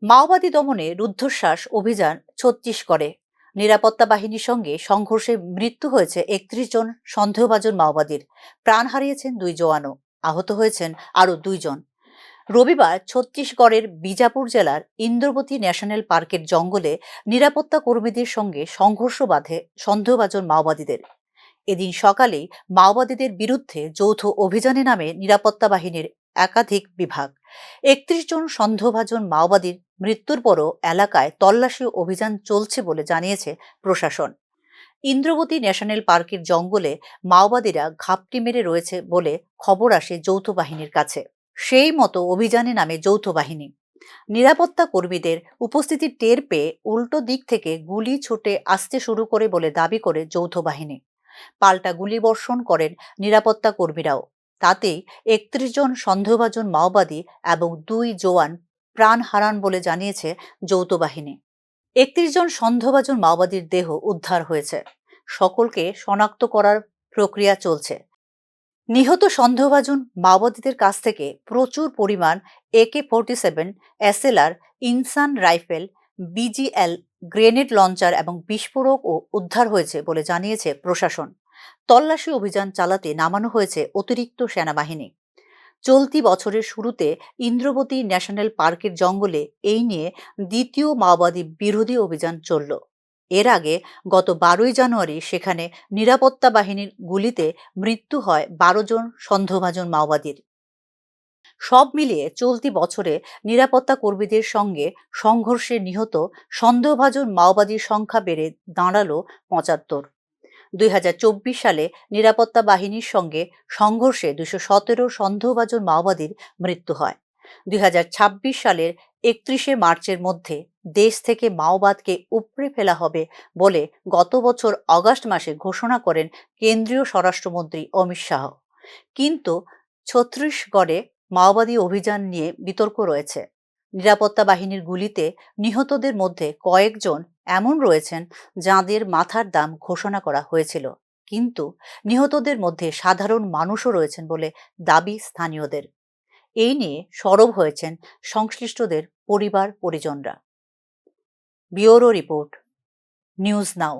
মাওবাদী দমনে রুদ্ধশ্বাস অভিযান ছত্তিশগড়ে। নিরাপত্তা বাহিনীর সঙ্গে সংঘর্ষে মৃত্যু হয়েছে ৩১ জন সন্দেহভাজন মাওবাদীর। প্রাণ হারিয়েছেন ২ জওয়ানও, আহত হয়েছেন আরও ২ জন। রবিবার ছত্তিশগড়ের বিজাপুর জেলার ইন্দ্রবতী ন্যাশনাল পার্কের জঙ্গলে নিরাপত্তা কর্মীদের সঙ্গে সংঘর্ষ বাধে সন্দেহভাজন মাওবাদীদের। এদিন সকালেই মাওবাদীদের বিরুদ্ধে যৌথ অভিযানে নামে নিরাপত্তা বাহিনীর একাধিক বিভাগ। ৩১ জন সন্দেহভাজন মাওবাদীর মৃত্যুর পরও এলাকায় তল্লাশি অভিযান চলছে বলে জানিয়েছে প্রশাসন। ইন্দ্রবতী ন্যাশনাল পার্কের জঙ্গলে মাওবাদীরা ঘাপটি মেরে রয়েছে বলে খবর আসে যৌথ বাহিনীর কাছে। সেই মতো অভিযানে নামে যৌথ বাহিনী। নিরাপত্তা কর্মীদের উপস্থিতি টের পেয়ে উল্টো দিক থেকে গুলি ছুটে আসতে শুরু করে বলে দাবি করে যৌথ বাহিনী। পাল্টা গুলিবর্ষণ করেন নিরাপত্তা কর্মীরাও। তাতেই ৩১ জন সন্দেহভাজন মাওবাদী এবং ২ জওয়ান প্রাণ হারান বলে জানিয়েছে যৌথ বাহিনী। ৩১ জন সন্দেহভাজন মাওবাদীর দেহ উদ্ধার হয়েছে। সকলকে শনাক্ত করার প্রক্রিয়া চলছে। নিহত সন্দেহভাজন মাওবাদীদের কাছ থেকে প্রচুর পরিমাণ AK-47, SLR, ইনসান রাইফেল, BGL, গ্রেনেড লঞ্চার এবং বিস্ফোরকও উদ্ধার হয়েছে বলে জানিয়েছে প্রশাসন। তল্লাশি অভিযান চালাতে নামানো হয়েছে অতিরিক্ত সেনাবাহিনী। চলতি বছরের শুরুতে ইন্দ্রবতী ন্যাশনাল পার্কের জঙ্গলে এই নিয়ে দ্বিতীয় মাওবাদী বিরোধী অভিযান চলল। এর আগে গত ১২ই জানুয়ারি সেখানে নিরাপত্তা বাহিনীর গুলিতে মৃত্যু হয় ১২ জন সন্দেহভাজন মাওবাদীর। সব মিলিয়ে চলতি বছরে নিরাপত্তা কর্মীদের সঙ্গে সংঘর্ষে নিহত সন্দেহভাজন মাওবাদীর সংখ্যা বেড়ে দাঁড়ালো ৭৫। ২০২৪ সালে নিরাপত্তা বাহিনীর সঙ্গে সংঘর্ষে ২১৭ সন্দেহভাজন মাওবাদীর মৃত্যু হয়। ২০২৬ সালের ৩১শে মার্চের মধ্যে দেশ থেকে মাওবাদকে উপড়ে ফেলা হবে বলে গত বছর অগাস্ট মাসে ঘোষণা করেন কেন্দ্রীয় স্বরাষ্ট্রমন্ত্রী অমিত শাহ। কিন্তু ছত্তিশগড়ে মাওবাদী অভিযান নিয়ে বিতর্ক রয়েছে। নিরাপত্তা বাহিনীর গুলিতে নিহতদের মধ্যে কয়েকজন এমন রয়েছেন যাঁদের মাথার দাম ঘোষণা করা হয়েছিল, কিন্তু নিহতদের মধ্যে সাধারণ মানুষও রয়েছেন বলে দাবি স্থানীয়দের। এই নিয়ে সরব হয়েছেন সংশ্লিষ্টদের পরিবার পরিজনরা। ব্যুরো রিপোর্ট, নিউজ নাও।